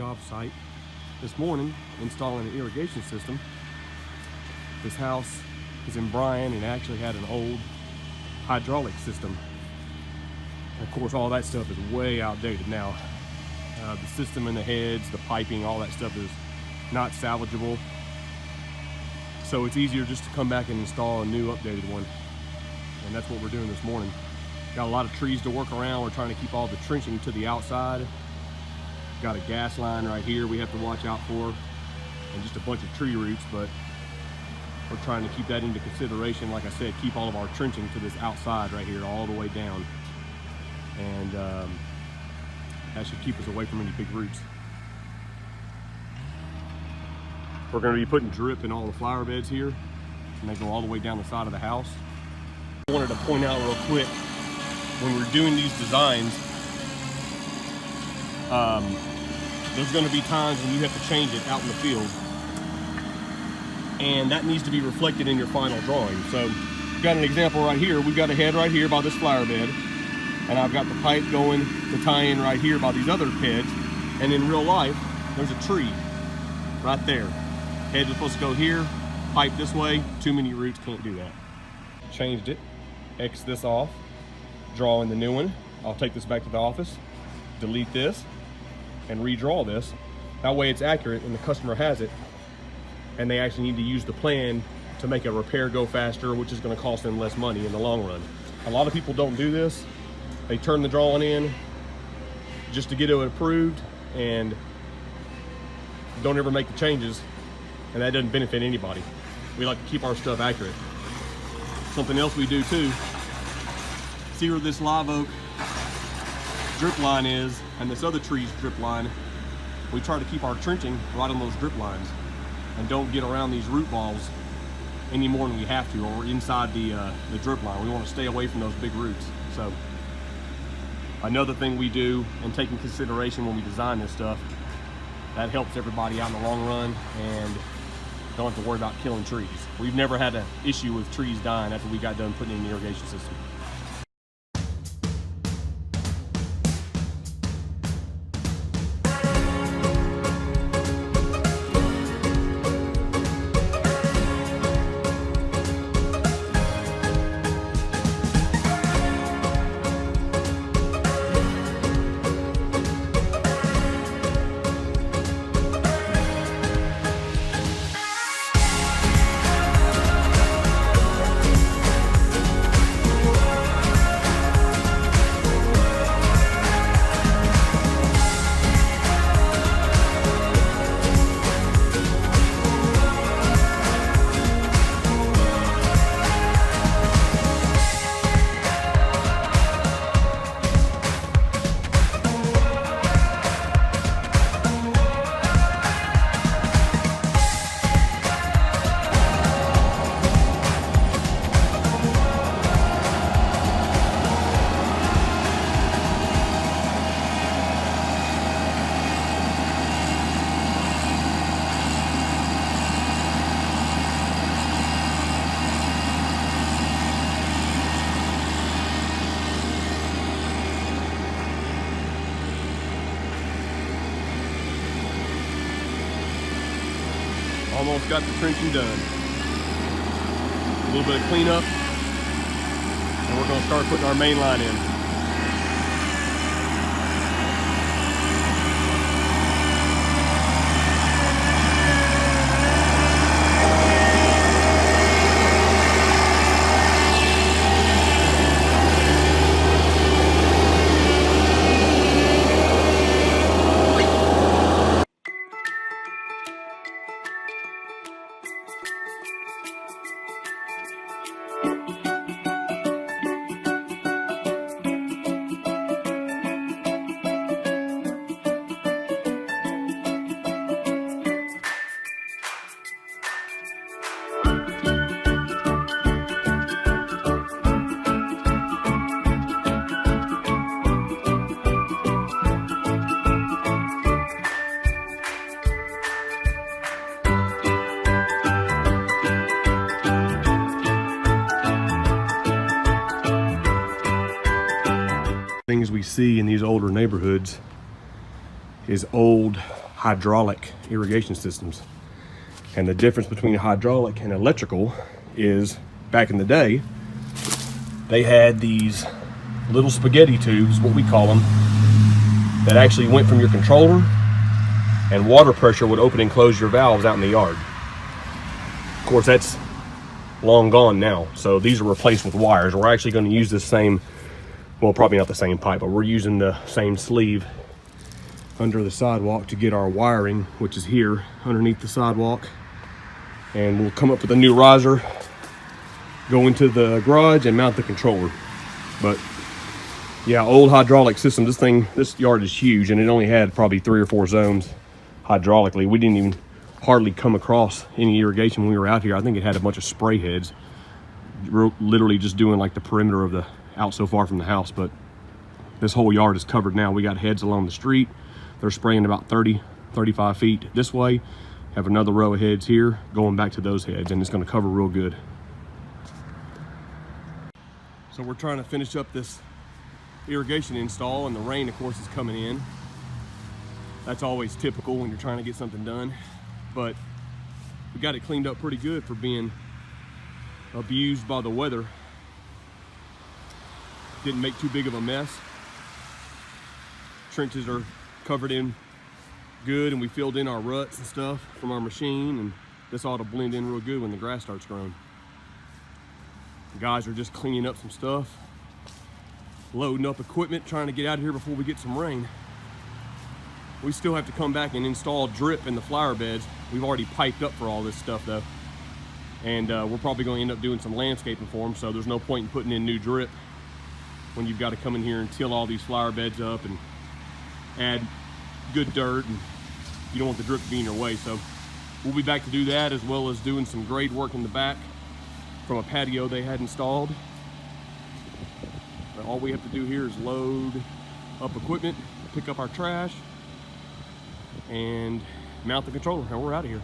job site this morning installing an irrigation system. This house is in Bryan and actually had an old hydraulic system. And of course, all that stuff is way outdated now. The system and the heads, the piping, all that stuff is not salvageable. So it's easier just to come back and install a new updated one. And that's what we're doing this morning. Got a lot of trees to work around. We're trying to keep all the trenching to the outside. Got a gas line right here we have to watch out for, and just a bunch of tree roots, but we're trying to keep that into consideration. Like I said, keep all of our trenching to this outside right here all the way down. And that should keep us away from any big roots. We're going to be putting drip in all the flower beds here, and they go all the way down the side of the house. I wanted to point out real quick, when we're doing these designs, there's going to be times when you have to change it out in the field, and that needs to be reflected in your final drawing. So we've got an example right here. We've got a head right here by this flower bed, and I've got the pipe going to tie in right here by these other heads, and in real life there's a tree right there. Head is supposed to go here, pipe this way. Too many roots, can't do that. Changed it, X this off, draw in the new one. I'll take this back to the office, delete this, and redraw this. That way it's accurate and the customer has it, and they actually need to use the plan to make a repair go faster, which is going to cost them less money in the long run. A lot of people don't do this. They turn the drawing in just to get it approved and don't ever make the changes, and that doesn't benefit anybody. We like to keep our stuff accurate. Something else we do too, see where this live oak drip line is and this other tree's drip line. We try to keep our trenching right on those drip lines and don't get around these root balls any more than we have to, or inside the drip line. We want to stay away from those big roots. So another thing we do and take in consideration when we design this stuff, that helps everybody out in the long run, and don't have to worry about killing trees. We've never had an issue with trees dying after we got done putting in the irrigation system. Almost got the trenching done. A little bit of cleanup, and we're going to start putting our main line in. Things we see in these older neighborhoods is old hydraulic irrigation systems. And the difference between hydraulic and electrical is, back in the day, they had these little spaghetti tubes, what we call them, that actually went from your controller, and water pressure would open and close your valves out in the yard. Of course, that's long gone now, so these are replaced with wires. We're actually going to use this same, well, probably not the same pipe, but we're using the same sleeve under the sidewalk to get our wiring, which is here underneath the sidewalk. And we'll come up with a new riser, go into the garage and mount the controller. But yeah, old hydraulic system. This yard is huge, and it only had probably 3 or 4 zones hydraulically. We didn't even hardly come across any irrigation when we were out here. I think it had a bunch of spray heads, literally just doing like the perimeter of the out so far from the house. But this whole yard is covered now. We got heads along the street. They're spraying about 35 feet this way. Have another row of heads here going back to those heads, and it's going to cover real good. So we're trying to finish up this irrigation install, and the rain, of course, is coming in. That's always typical when you're trying to get something done, but we got it cleaned up pretty good for being abused by the weather. Didn't make too big of a mess. Trenches are covered in good, and we filled in our ruts and stuff from our machine, and this ought to blend in real good when the grass starts growing. The guys are just cleaning up some stuff, loading up equipment, trying to get out of here before we get some rain. We still have to come back and install drip in the flower beds. We've already piped up for all this stuff though, and we're probably going to end up doing some landscaping for them, so there's no point in putting in new drip when you've got to come in here and till all these flower beds up and add good dirt, and you don't want the drip to be in your way. So we'll be back to do that, as well as doing some grade work in the back from a patio they had installed. But all we have to do here is load up equipment, pick up our trash, and mount the controller, and we're out of here.